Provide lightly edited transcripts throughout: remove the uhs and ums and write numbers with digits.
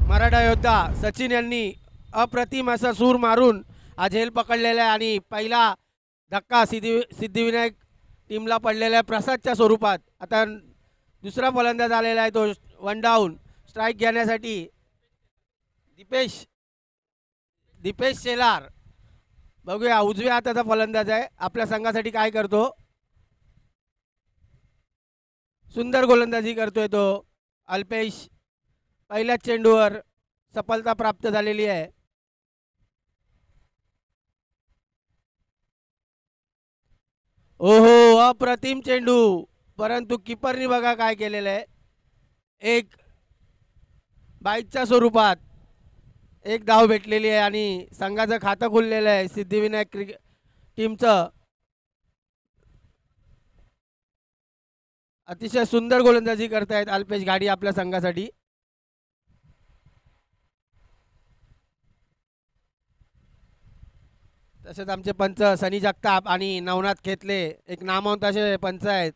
मराठा योद्धा सचिन यांनी अप्रतिम असा सूर मारून हा झेल पकडलेला आहे आणि पहिला धक्का सिद्धिविनायक टीमला पडलेला आहे प्रसादच्या स्वरूपात. आता दुसरा फलंदाज आलेला आहे तो वन डाऊन स्ट्राईक घेण्यासाठी दीपेश शेलार. बघूया उजव्या हाताचा फलंदाज आहे आपल्या संघासाठी काय करतो. सुंदर गोलंदाजी करतोय तो अल्पेश. पहिल्याच चेंडूवर सफलता प्राप्त झालेली आहे. ओहो अप्रतिम चेंडू, परंतु किपरनी बघा काय केलेलं आहे. एक बाईकच्या स्वरूपात एक धाव भेटलेली आहे आणि संघाचं खातं खुललेलं आहे सिद्धिविनायक क्रिकेट टीमचं. अतिशय सुंदर गोलंदाजी करतायत अल्पेश गाडी आपल्या संघासाठी. तसेच आमचे पंच सनी जगताप आणि नवनाथ खेतले एक नामवंत असे पंच आहेत.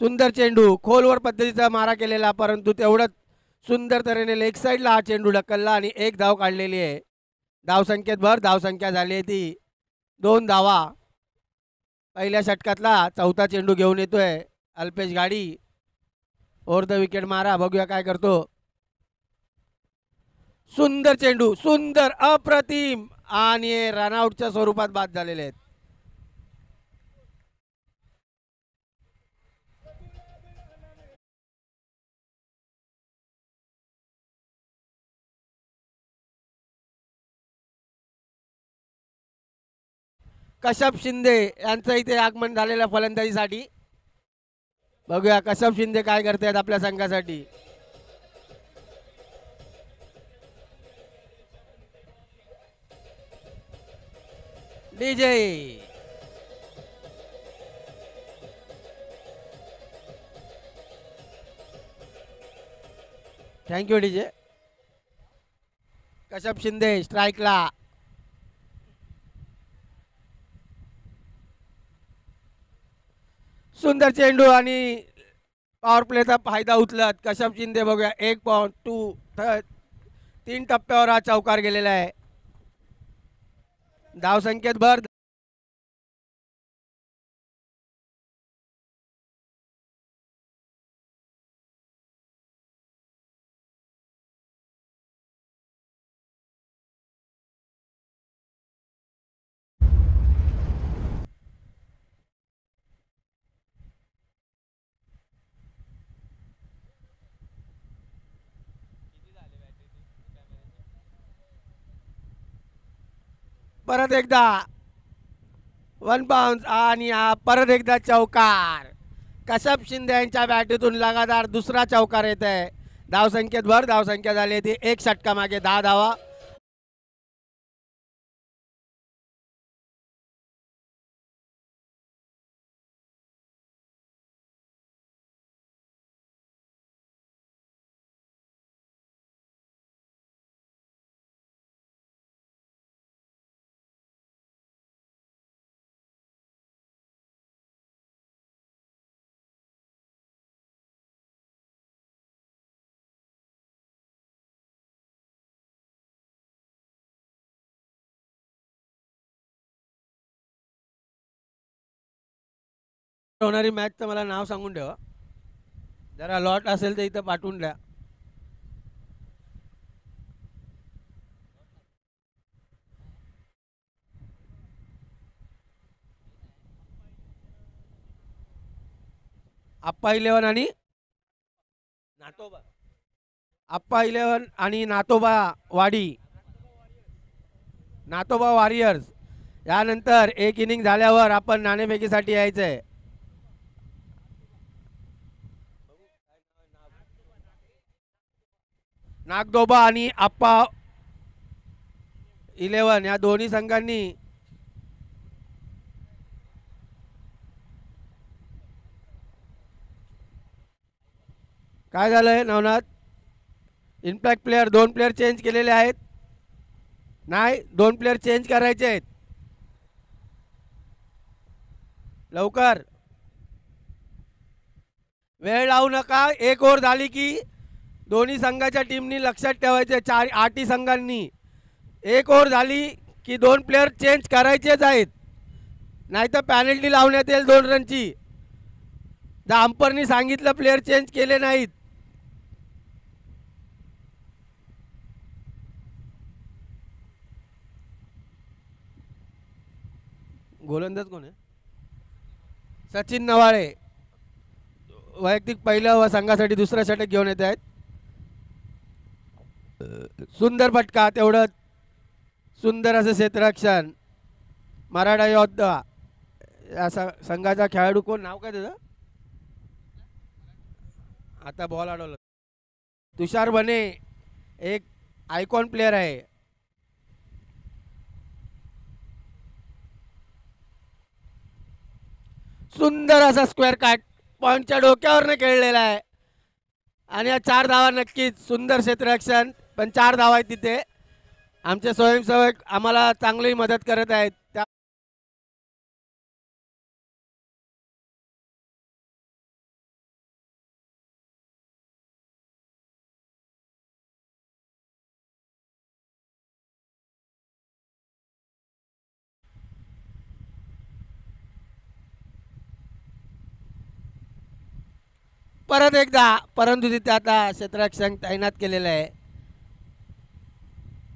सुंदर चेंडू खोलवर पद्धतीचा मारा केलेला, परंतु तेवढंच सुंदर तऱ्हेने लेग साईडला हा चेंडू ढकलला आणि एक धाव काढलेली आहे. धावसंख्येत भर धावसंख्या झाली आहे ती 2 धावा. पहिल्या षटकातला चौथा चेंडू घेऊन येतोय अल्पेश गाडी. ओव्हर द विकेट मारा, बघूया काय करतो. सुंदर चेंडू, सुंदर अप्रतिम आणि रनआउटच्या स्वरूपात बाद झालेले आहेत. कश्यप शिंदे यांचं इथे आगमन झालेल्या फलंदाजीसाठी. बघूया कश्यप शिंदे काय करतात आपल्या संघासाठी. DJ thank you DJ. Kashyap Shinde स्ट्राईकला. सुंदर चेंडू आणि पॉवर प्लेचा फायदा उचलत कश्यप शिंदे. बघूया 1.2 3 टप्प्यावर हा चौकार गेलेला आहे. धावसंख्येत भर. परत एकदा 1 बाउन्स आणि परत एकदा चौकार. कश्यप शिंदे यांच्या बॅटीतून लगातार दुसरा चौकार येत आहे. धावसंख्येत भर धावसंख्या झाली ती 1 षटका मागे 10 धावा. होणारी मॅच तर मला नाव सांगून ठेवा. जरा लॉट असेल तर इथं पाठवून द्या. आप्पा 11 आणि नातोबा. आप्पा 11 आणि नातोबा वाडी, नातोबा वॉरियर्स. यानंतर एक इनिंग झाल्यावर आपण नाणेफेकीसाठी यायचं आहे. नागदोबा आणि आप्पा 11 या दोन्ही संघांनी काय झालंय Navnath. Impact player 2 player change केलेले आहेत. नाही 2 प्लेयर चेंज करायचे आहेत लवकर. वेळ लावू नका. 1 ओव्हर झाली की दोन्ही संघाच्या टीमनी लक्षात ठेवायचे, आठी संघांनी एक ओव्हर झाली की 2 प्लेयर चेंज करायचेच आहेत, नाहीतर पॅनल्टी लावण्यात येईल 2 रनची. द अंपरनी सांगितलं प्लेयर चेंज केले नाहीत. गोलंदाज कोण आहे? सचिन नवाळे वैयक्तिक पहिलं व संघासाठी दुसरं षटक घेऊन येत आहेत. सुंदर फटका, तेवढं सुंदर असं क्षेत्ररक्षण. मराठा योद्धा या संघाचा खेळाडू कोण, नाव काय त्याचं? आता बॉल अडवलं. तुषार बने एक आयकॉन प्लेयर आहे. सुंदर असा स्क्वेअर काट पॉईंटच्या डोक्यावरनं खेळलेला आहे आणि या 4 धावा नक्कीच. सुंदर क्षेत्ररक्षण, पण 4 धावा आहेत तिथे. आमचे स्वयंसेवक आम्हाला चांगली मदत करत आहेत. परत एकदा, परंतु तिथे आता क्षेत्ररक्षण तैनात केलेलं आहे.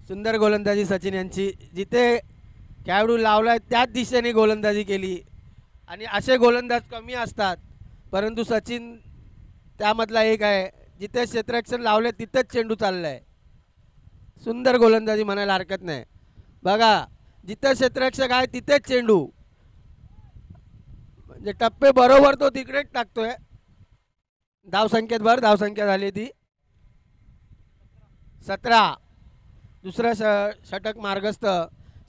सुंदर गोलंदाजी सचिन यांची. जिथे खेळाडू लावलाय त्याच दिशेने गोलंदाजी केली आणि असे गोलंदाज कमी असतात, परंतु सचिन त्यामधला एक आहे. जिथे क्षेत्ररक्षण लावले तिथेच चेंडू चाललाय. सुंदर गोलंदाजी म्हणायला हरकत नाही. बघा, जिथे क्षेत्ररक्षक आहे तिथेच चेंडू, म्हणजे टप्पे बरोबर तो तिकडेच टाकतोय. धावसंख्येत भर, धावसंख्या झाली ती 17. दुसरं षटक मार्गस्थ.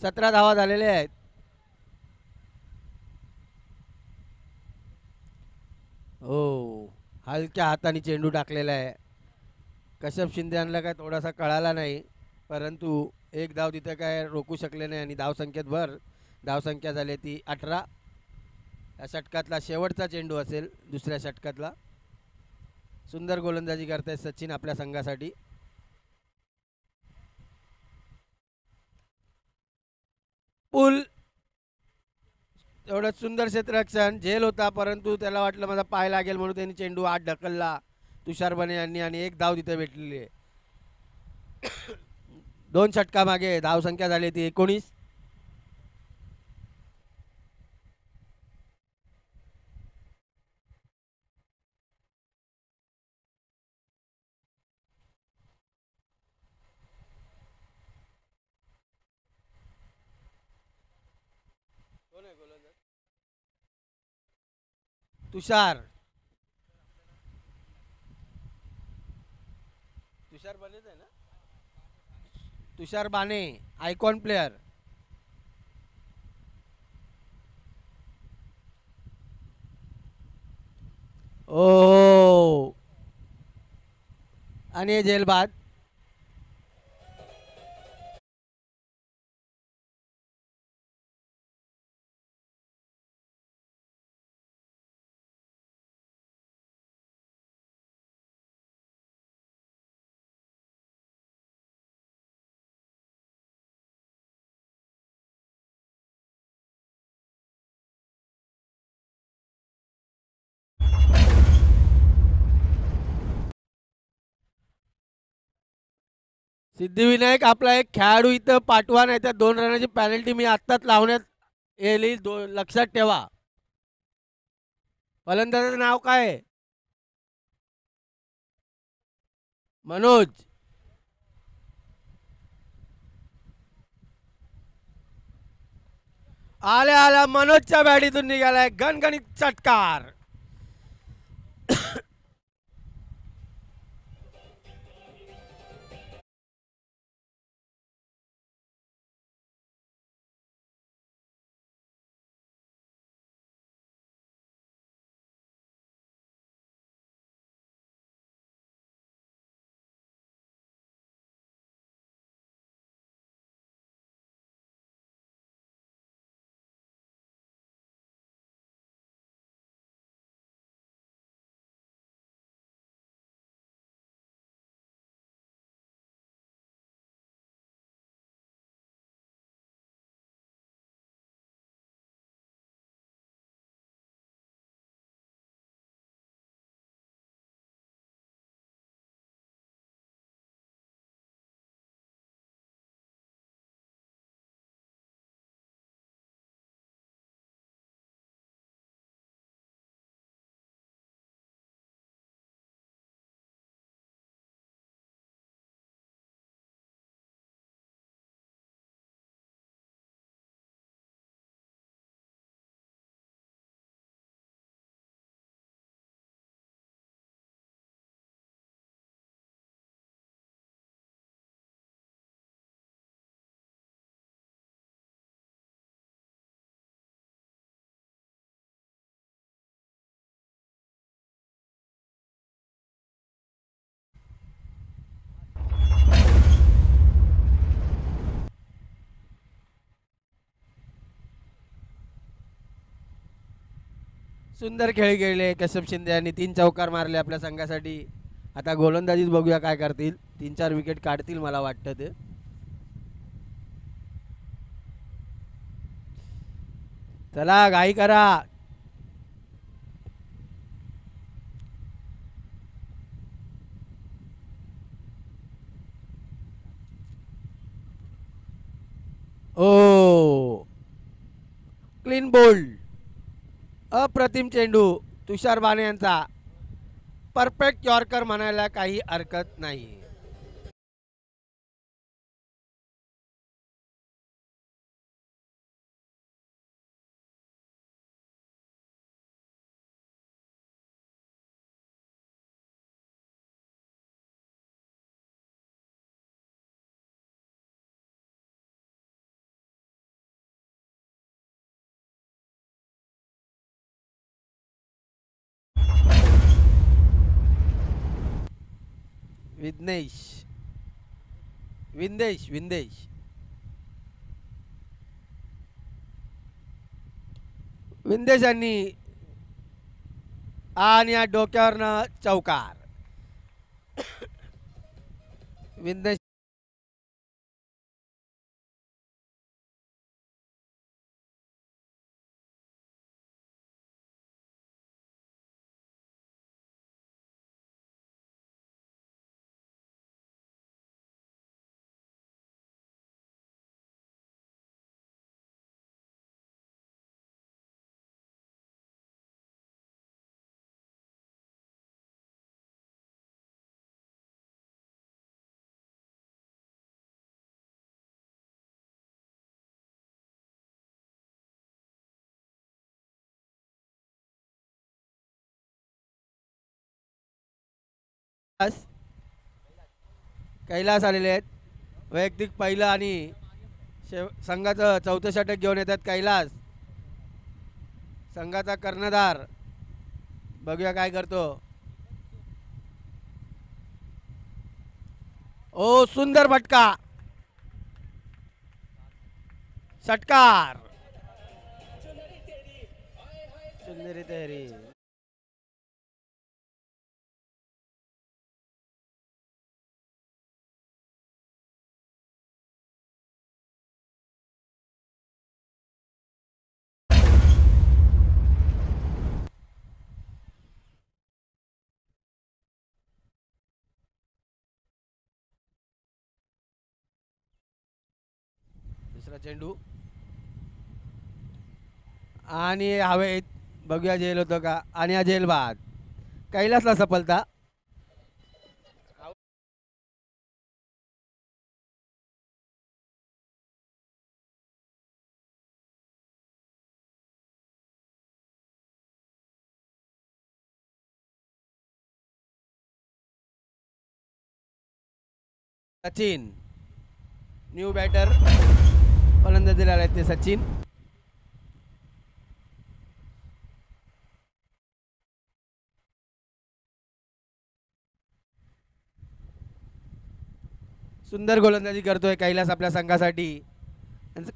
17 धावा झालेले आहेत. हो, हलक्या हाताने चेंडू टाकलेला आहे. कश्यप शिंदे यांना काय थोडासा कळाला नाही, परंतु एक धाव तिथे काय रोखू शकले नाही आणि धावसंख्येत भर. धावसंख्या झाली ती 18. या षटकातला शेवटचा चेंडू असेल, दुसऱ्या षटकातला. सुंदर गोलंदाजी करतायत सचिन आपल्या संघासाठी. पुल, एवढं सुंदर क्षेत्ररक्षण. झेल होता, परंतु त्याला वाटलं माझा पाय लागेल म्हणून त्यांनी चेंडू आत ढकलला तुषार बने यांनी आणि एक धाव तिथे भेटलेली आहे. 2 षटका मागे धावसंख्या झाली ती 19. तुषार बनेच आहे ना, तुषार बाने आयकॉन प्लेयर. ओ, आणि झेल बाद. सिद्धिविनायक आपला एक खेळाडू इथं पाठवा, नाही तर 2 रनाची पॅनल्टी मी आत्ताच लावण्यात येईल. लक्षात ठेवा. फलंदाजाचं नाव काय आहे? मनोज. आल्या आल्या मनोजच्या बॅटीतून निघालाय गणगणित षटकार. सुंदर खेळ खेळले कश्यप शिंदे यांनी 3 चौकार मारले आपल्या संघासाठी. आता गोलंदाजीच बघूया काय करतील. 3-4 विकेट काढतील मला वाटतं ते. चला घाई करा. ओ क्लीन बोल्ड. अप्रतिम चेंडू तुषार बाने यांचा. परफेक्ट यॉर्कर म्हणायला काही हरकत नाही. विघ्नेश विंदेश विंदेश विंदेश यांनी आणि या डोक्यावरनं चौकार. विंदेश कैलास आलेले आहेत. वैयक्तिक पहिलं आणि संघाचं 4थं षटक घेऊन येतात कैलास. संघाचा कर्णधार बघूया काय करतो. ओ सुंदर फटका. षटकार. सुंदरी तयारी. दुसरा चेंडू आणि हवेत बघूया झेल होतो का. आणि हा झेल बाद. कैलासला सफलता. सचिन न्यू बॅटर फलंदाजीला आले ते सचिन. सुंदर गोलंदाजी करतोय कैलास आपल्या संघासाठी.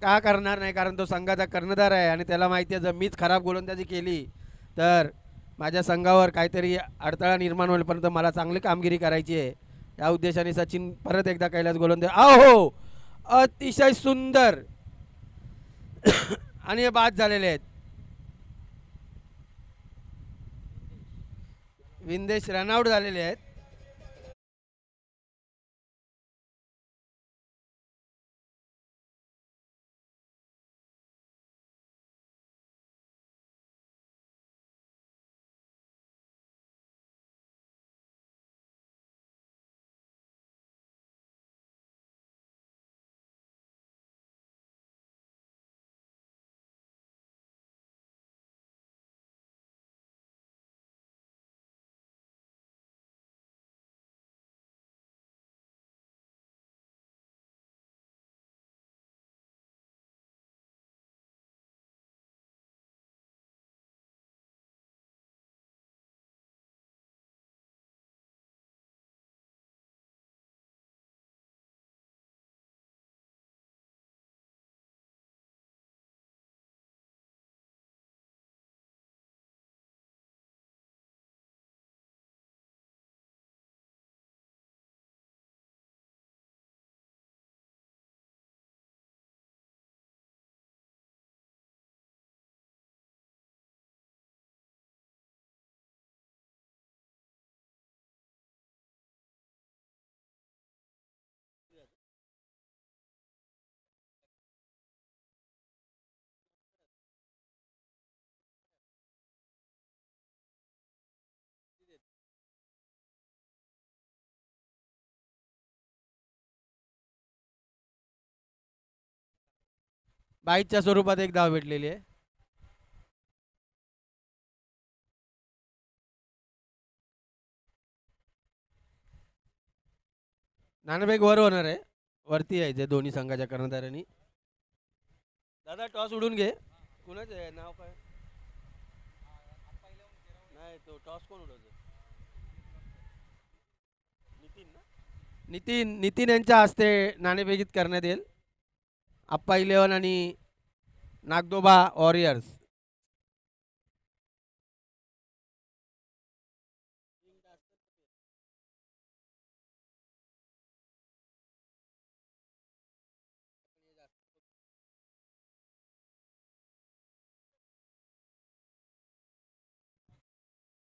का करणार नाही, कारण तो संघाचा कर्णधार आहे आणि त्याला माहिती आहे जर मीच खराब गोलंदाजी केली तर माझ्या संघावर काहीतरी अडथळा निर्माण होईल. परंतु मला चांगली कामगिरी करायची आहे. या उद्देशाने सचिन परत एकदा कैलास गोलंदाज. हो अतिशय सुंदर. आणि हे बाद झालेले आहेत. विंदेश रनआउट झालेले आहेत. बाईकच्या स्वरूपात एक धाव भेटलेली आहे. नाणेफेक वर होणार आहे. वरती यायचे दोन्ही संघाच्या कर्णधारांनी. दादा टॉस उडून घे. कुणाचं आहे नाव काय? नाही तो टॉस कोण उडवतो? नितीन ना? नितीन यांच्या हस्ते नाणेफेकीत करण्यात येईल. आप्पा 11 आणि नागदोबा वॉरियर्स.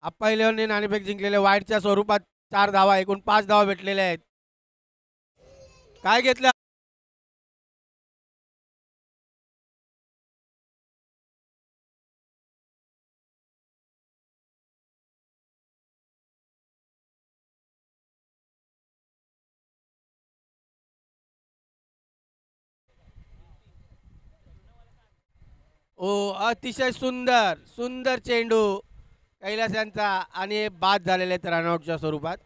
आप्पा 11ने नाणेफेक जिंकलेले वाईटच्या स्वरूपात 4 धावा, एकूण 5 धावा भेटलेल्या आहेत. काय घेतलं? ओ अतिशय सुंदर सुंदर चेंडू कैलास यांचा आणि बाद झालेले आहेत रनआउटच्या स्वरूपात.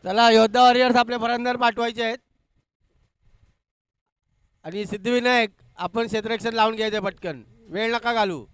चला योद्धा वॉरियर्स आपले फलंदाज पाठवायचे आहेत. आणि सिद्धिविनायक आपण क्षेत्ररक्षण लावून घ्यायचं पटकन, वेळ नका घालू.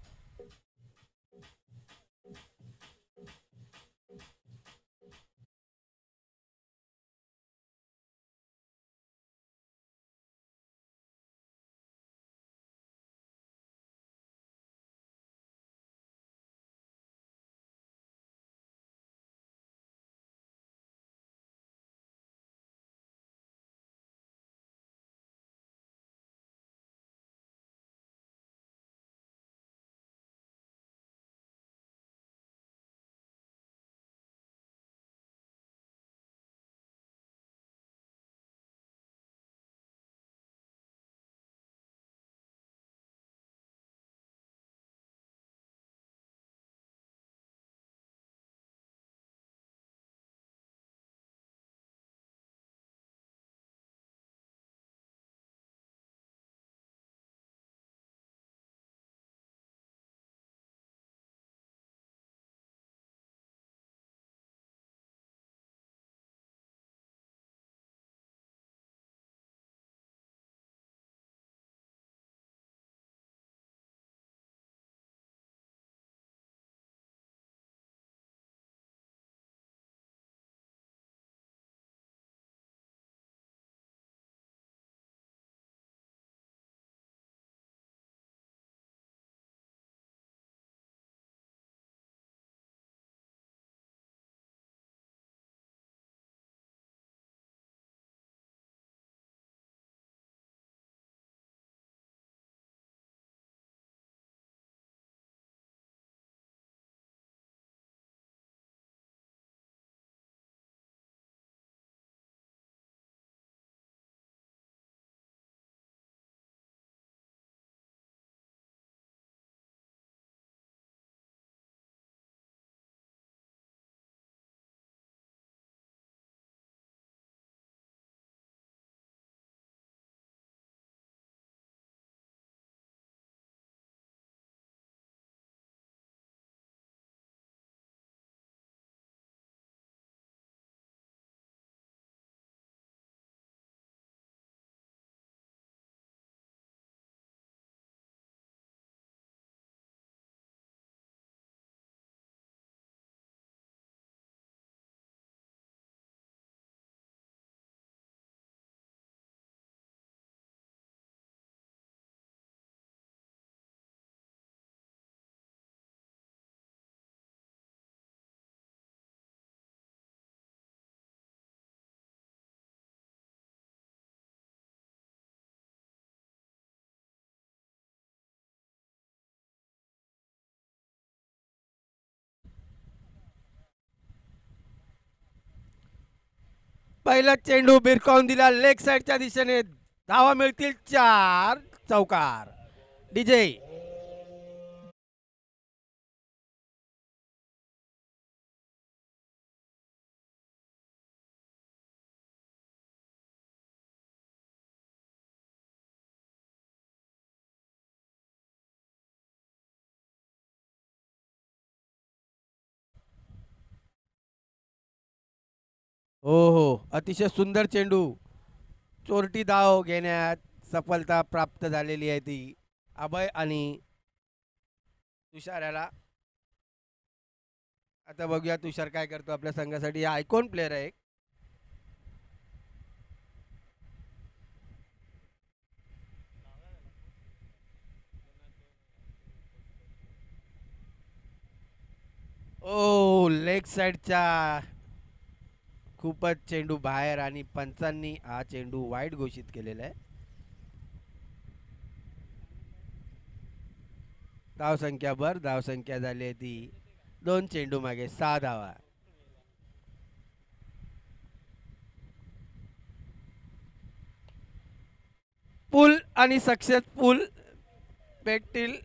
पहिला चेंडू भिरकावून दिला लेग साइडच्या दिशेने. धावा मिळतील 4. चौकार. डीजे. हो हो, अतिशय सुंदर चेंडू. चोरटी धाव घेण्यात सफलता प्राप्त झालेली आहे ती अभय आणि तुषार याला. आता बघूया तुषार काय करतो आपल्या संघासाठी. हा आयकॉन प्लेअर आहे. ओ लेग साइडच्या खूपच चेंडू बाहेर आणि पंचांनी हा चेंडू वाईट घोषित केलेला आहे. धावसंख्या झाली आहे ती 2 चेंडू मागे 6 धावा. पूल आणि सक्सेसफुल भेटतील.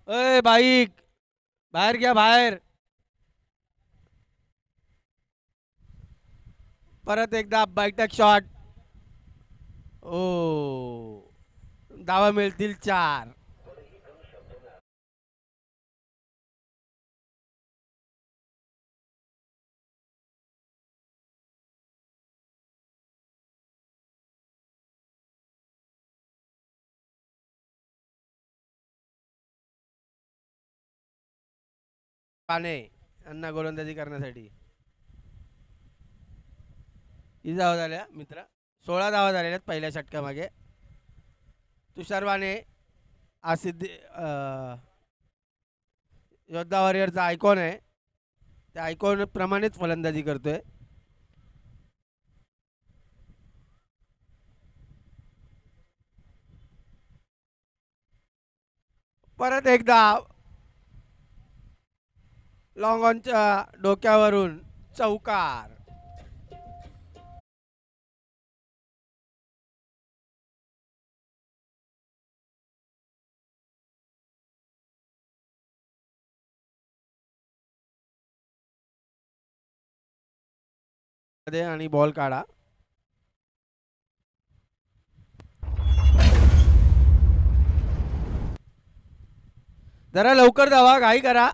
अय बाईक बाहेर घ्या बाहेर. परत एकदा बैठक शॉट. ओ धावा मिळतील 4. पाने यांना गोलंदाजी करण्यासाठी. किती धावा झाल्या मित्र? 16 धावा झालेल्या आहेत पहिल्या षटकामागे. तुषार वाणे हा योद्धा वॉरियरचा आयकॉन आहे. त्या आयकॉन प्रमाणेच फलंदाजी करतोय. परत एकदा लॉंग ऑनच्या डोक्यावरून चौकार. आणि बॉल काढा. जरा लवकर धावा घाई करा.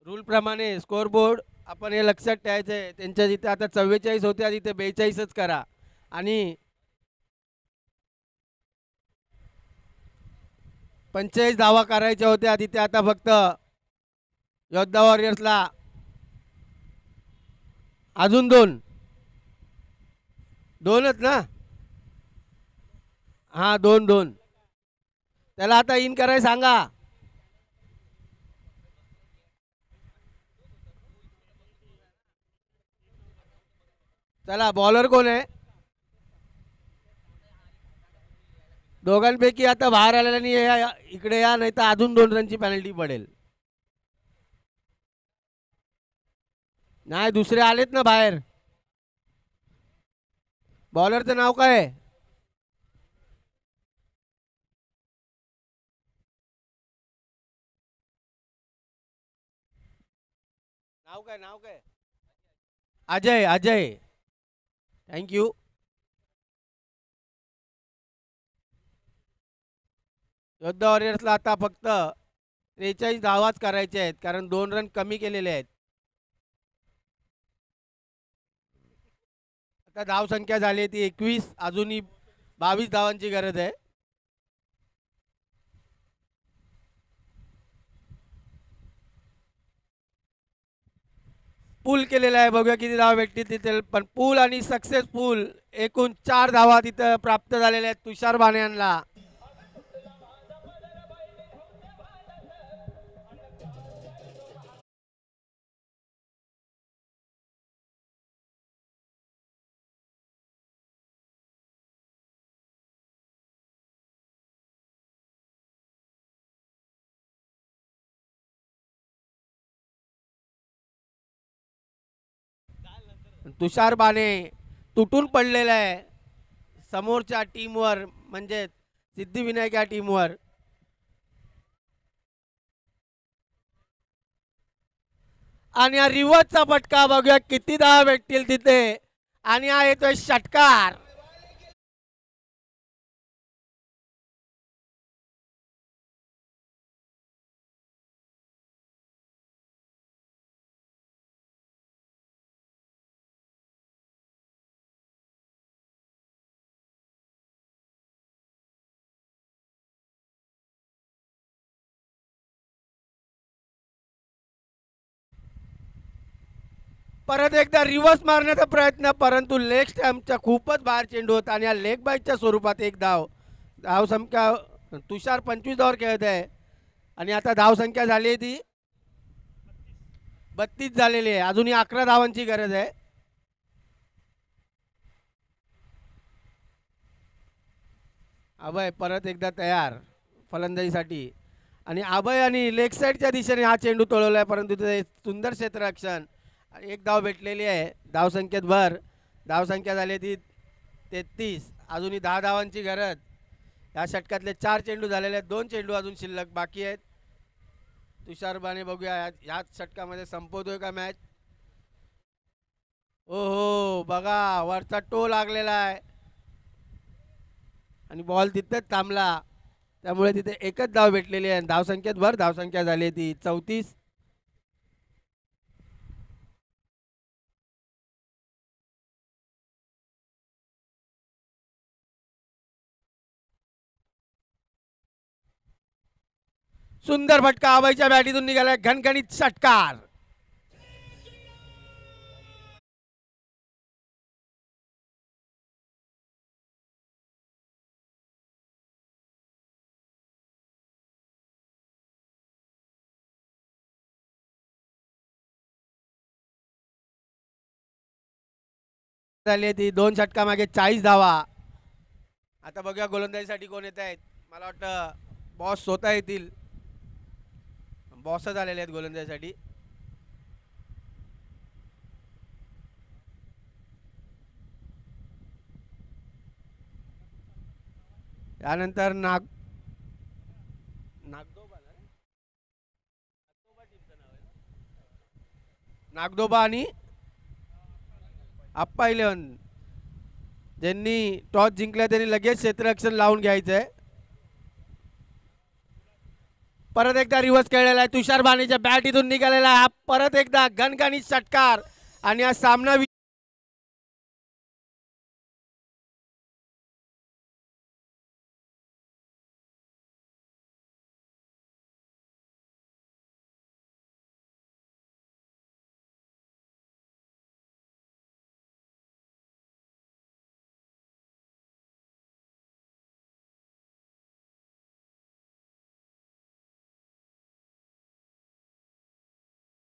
रूल प्रमाणे स्कोर बोर्ड आपण हे लक्षात ठेवायचं आहे. त्यांच्या जिथे आता 44 होत्या तिथे 42च करा. आणि 45 धावा करायच्या होत्या तिथे आता फक्त योद्धा वॉरियर्सला अजून 2 दोनच ना. हा, दोन दोन. त्याला आता इन करायला सांगा. चला, बॉलर कोण आहे? दोघांपैकी आता बाहेर आलेल्यानी इकडे या, नाही तर अजून 2 रनची पेनल्टी पडेल. नाही, दुसरे आलेत ना बाहेर. बॉलरचं नाव काय आहे? नाव काय? अजय. अजय, थँक्यू. योद्धा वॉरियर्सला आता फक्त 43 धावाच करायचे आहेत, कारण 2 रन कमी केलेले आहेत. आता धावसंख्या झाली ती 21. अजूनही 22 धावांची गरज आहे. पूल केलेला आहे, बघूया किती धावा भेटतील तिथे. पण पूल आणि सक्सेसफुल एकूण 4 धावा तिथं प्राप्त झालेल्या आहेत तुषार बाणे यांना. तुषार बाणे तुटून पडलेला आहे समोरच्या टीमवर, म्हणजे सिद्धिविनायक या टीमवर. आणि हा रिवर्सचा फटका, बघूया किती धावा भेटतील तिथे. आणि हा येतोय षटकार. परत एकदा रिव्हर्स मारण्याचा प्रयत्न, परंतु लेग स्टॅम्पच्या खूपच बाहेर चेंडू होता. आणि या लेग बाईटच्या स्वरूपात एक धाव. धावसंख्या तुषार 25 धावावर खेळत आहे. आणि आता धावसंख्या झाली आहे ती 32 झालेली आहे. अजूनही 11 धावांची गरज आहे. अभय परत एकदा तयार फलंदाजीसाठी. आणि अभय आणि लेग साईडच्या दिशेने हा चेंडू तोळवला आहे, परंतु तिथे सुंदर क्षेत्ररक्षण. एक धाव भेटलेली आहे धावसंख्येत भर. धावसंख्या झाली ती 33. अजूनही 10 धावांची गरज. या षटकातले 4 चेंडू झालेले आहेत. 2 चेंडू अजून शिल्लक बाकी आहेत. तुषार बाणे बघूया ह्याच षटकामध्ये संपवतोय का मॅच. ओहो, बघा वरचा टो लागलेला आहे आणि बॉल तिथेच थांबला. त्यामुळे तिथे एकच धाव भेटलेली आहे. धावसंख्येत भर. धावसंख्या झाली ती 34. सुंदर फटका अभयच्या बॅटीतून निघाला. घणघणीत षटकार. झाली ती 2 षटका मागे 40 धावा. आता बघूया गोलंदाजीसाठी कोण येत आहेत. मला वाटतं बॉस स्वतः येतील. बॉसच आलेले आहेत गोलंदाजीसाठी. त्यानंतर नागदोबा आणि आप्पा 11. ज्यांनी टॉस जिंकला त्यांनी लगेच क्षेत्ररक्षण लावून घ्यायचंय. परत एकदा रिव्हर्स खेळलेला आहे. तुषार बाणेच्या बॅट इथून निघालेला हा परत एकदा घणघणीत षटकार. आणि हा सामना